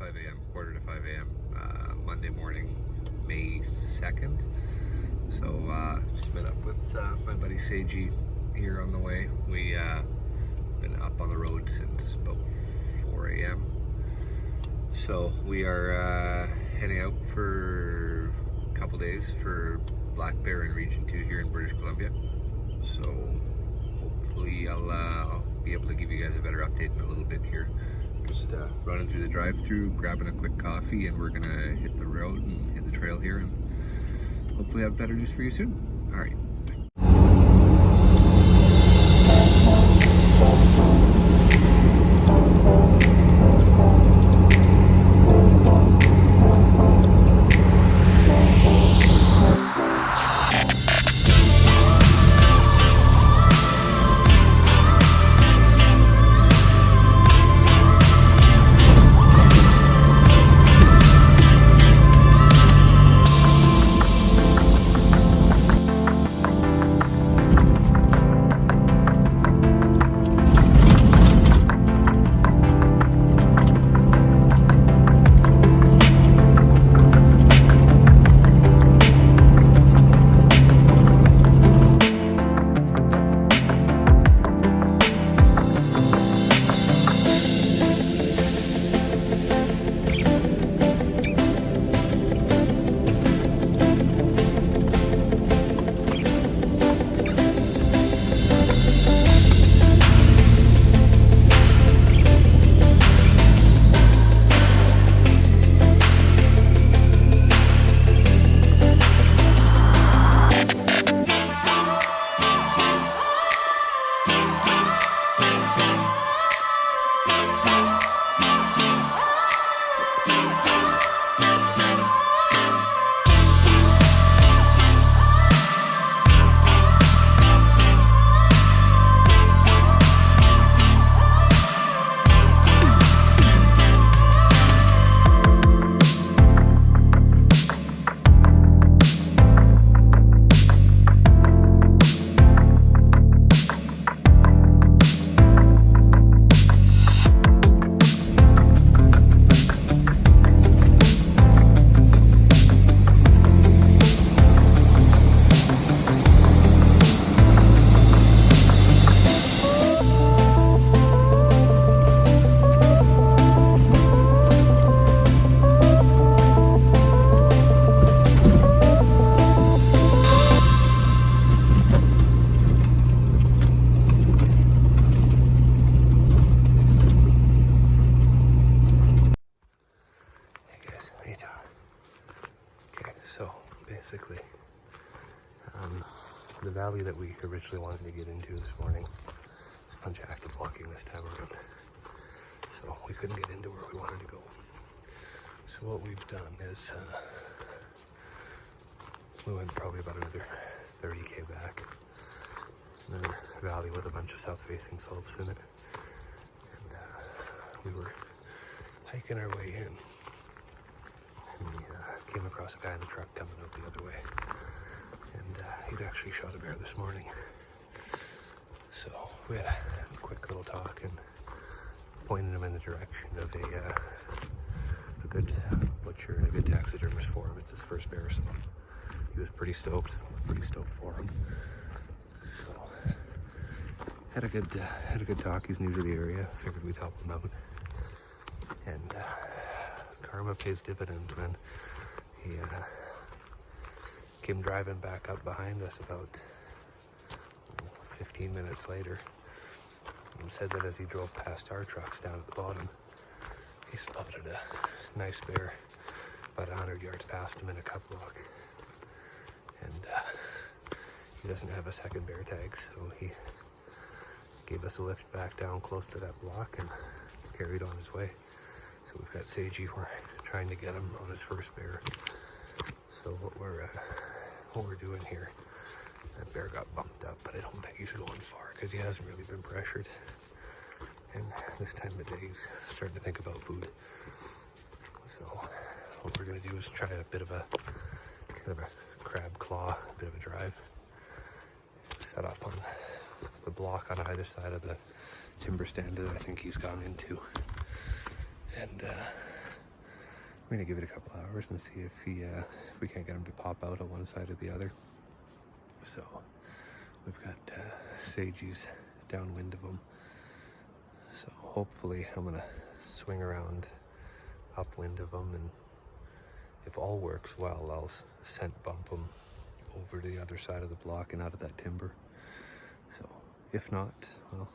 5 a.m., quarter to 5 a.m. Monday morning, May 2nd. So just met up with my buddy Seiji here on the way. We been up on the road since about 4 a.m. So we are heading out for a couple days for black bear in Region 2 here in British Columbia. So hopefully I'll be able to give you guys a better update in a little bit here. Just running through the drive-thru, grabbing a quick coffee, and we're gonna hit the road and hit the trail here and hopefully have better news for you soon. All right. So basically, the valley that we originally wanted to get into this morning, there's a bunch of active walking this time around, so we couldn't get into where we wanted to go. So what we've done is we went probably about another 30k back, another valley with a bunch of south-facing slopes in it, and we were hiking our way in. And we came across a guy in a truck coming out the other way, and he'd actually shot a bear this morning. So we had a quick little talk and pointed him in the direction of a good butcher and a good taxidermist for him. It's his first bear, so he was pretty stoked for him. So had a good talk. He's new to the area. Figured we'd help him out, and karma pays dividends, man. He came driving back up behind us about 15 minutes later and said that as he drove past our trucks down at the bottom, he spotted a nice bear about 100 yards past him in a cut block. And he doesn't have a second bear tag, so he gave us a lift back down close to that block and carried on his way. So we've got Seiji, we're trying to get him on his first bear. So what we're doing here, that bear got bumped up, but I don't think he's going far because he hasn't really been pressured. And this time of day he's starting to think about food. So what we're gonna do is try a bit of a kind of a crab claw, a bit of a drive. Set up on the block on either side of the timber stand that I think he's gone into. And We're gonna give it a couple hours and see if we can't get him to pop out on one side or the other. So we've got Sagey's downwind of him. So hopefully I'm gonna swing around upwind of him, and if all works well, I'll scent bump him over to the other side of the block and out of that timber. So if not, well,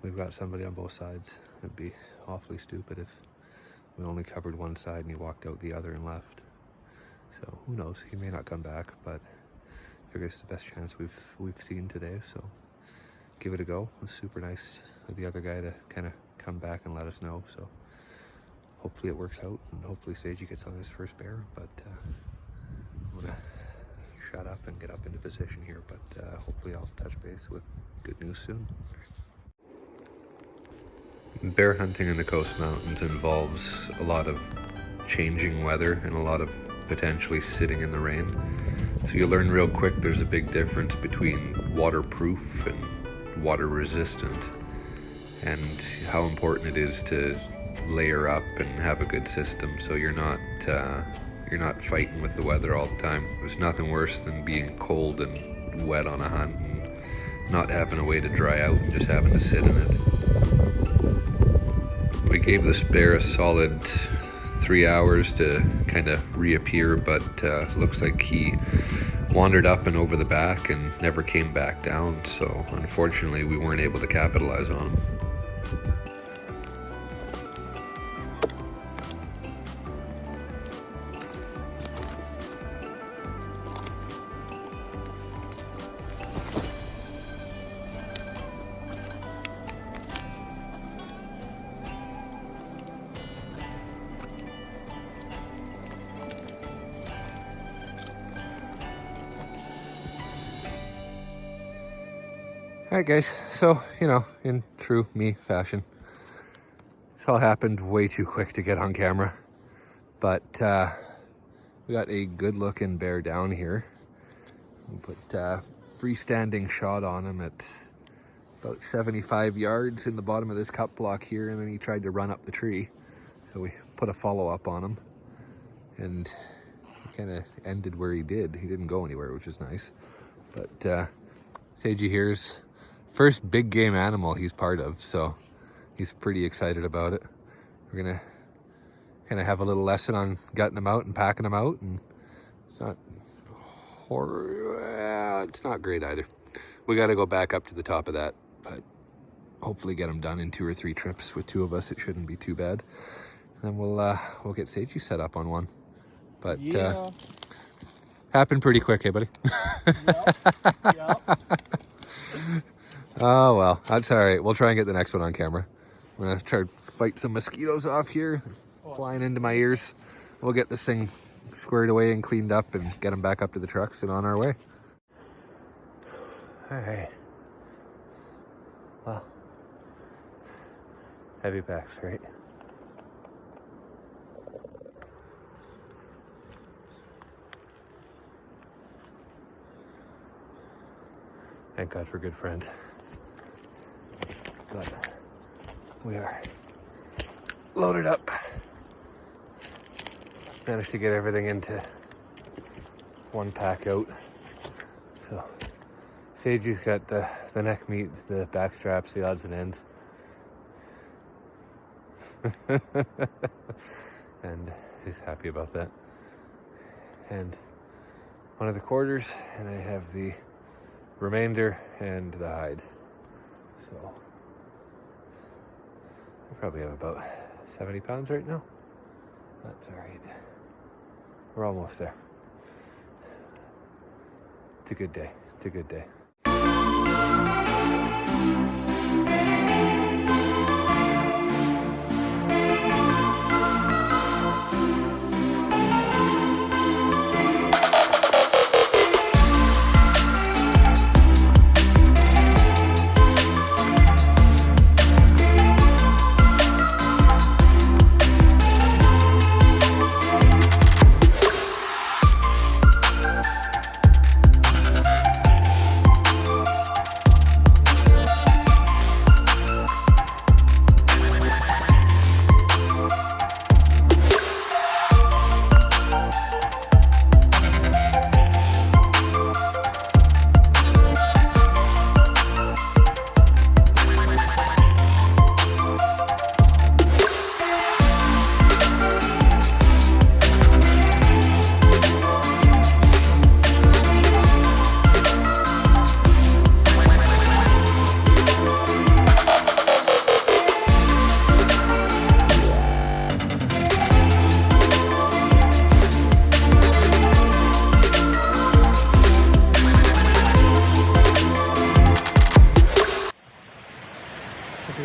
we've got somebody on both sides. It'd be awfully stupid if we only covered one side and he walked out the other and left. So who knows, he may not come back, but I figure it's the best chance we've seen today, so give it a go. It was super nice of the other guy to kind of come back and let us know, so hopefully it works out, and hopefully Sagey gets on his first bear. But I'm gonna shut up and get up into position here, but hopefully I'll touch base with good news soon. Bear hunting in the Coast Mountains involves a lot of changing weather and a lot of potentially sitting in the rain. So you learn real quick there's a big difference between waterproof and water resistant, and how important it is to layer up and have a good system so you're not fighting with the weather all the time. There's nothing worse than being cold and wet on a hunt and not having a way to dry out and just having to sit in it. We gave this bear a solid 3 hours to kind of reappear, but looks like he wandered up and over the back and never came back down, so unfortunately we weren't able to capitalize on him. Alright guys, so, in true me fashion, this all happened way too quick to get on camera, but we got a good looking bear down here. We put freestanding shot on him at about 75 yards in the bottom of this cup block here, and then he tried to run up the tree, so we put a follow-up on him, and he kind of ended where he did. He didn't go anywhere, which is nice, but Sagey here's first big game animal he's part of, so he's pretty excited about it. We're gonna kind of have a little lesson on gutting them out and packing them out, and it's not it's not great either. We got to go back up to the top of that, but hopefully get them done in 2 or 3 trips. With 2 of us, it shouldn't be too bad. And then we'll get Sagey set up on one. But yeah. Happened pretty quick, hey buddy? Yep. Oh well, that's all right. We'll try and get the next one on camera. I'm gonna try to fight some mosquitoes off here, flying into my ears. We'll get this thing squared away and cleaned up and get them back up to the trucks and on our way. All right. Well, heavy packs, right? Thank God for good friends. But we are loaded up. Managed to get everything into one pack out. So Sagey's got the neck meat, the back straps, the odds and ends. And he's happy about that. And one of the quarters, and I have the remainder and the hide. So I probably have about 70 pounds right now. That's all right. We're almost there. It's a good day. It's a good day.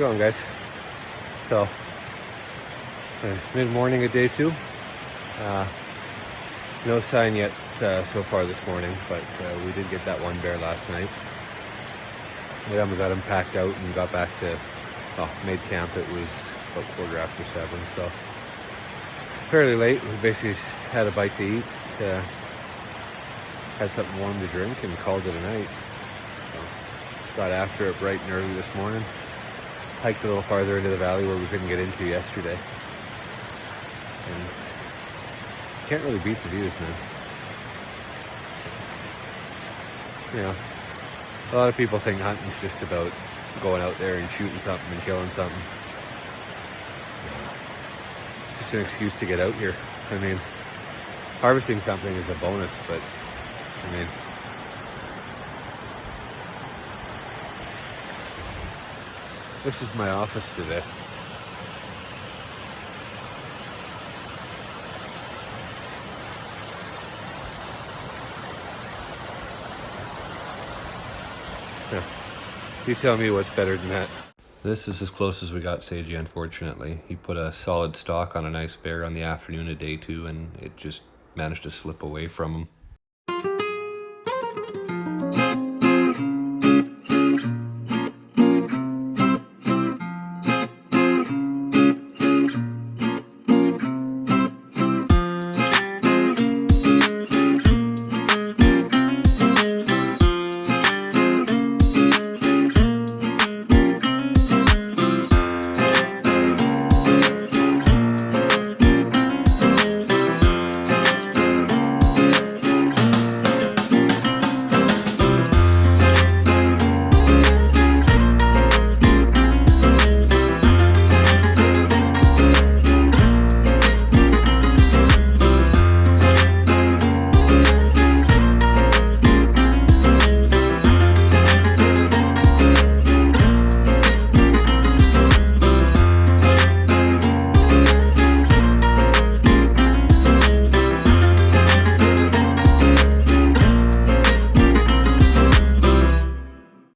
going, guys? So, mid-morning of day 2. No sign yet so far this morning, but we did get that one bear last night. We got him packed out and got back to, made camp. It was about 7:15, so fairly late. We basically had a bite to eat, had something warm to drink, and called it a night. So, got after it bright and early this morning. Hiked a little farther into the valley where we couldn't get into yesterday. And can't really beat the views, man. You know, a lot of people think hunting's just about going out there and shooting something and killing something. It's just an excuse to get out here. I mean, harvesting something is a bonus, but I mean, this is my office today. Yeah. You tell me what's better than that. This is as close as we got Seiji, unfortunately. He put a solid stalk on a nice bear on the afternoon of day 2, and it just managed to slip away from him.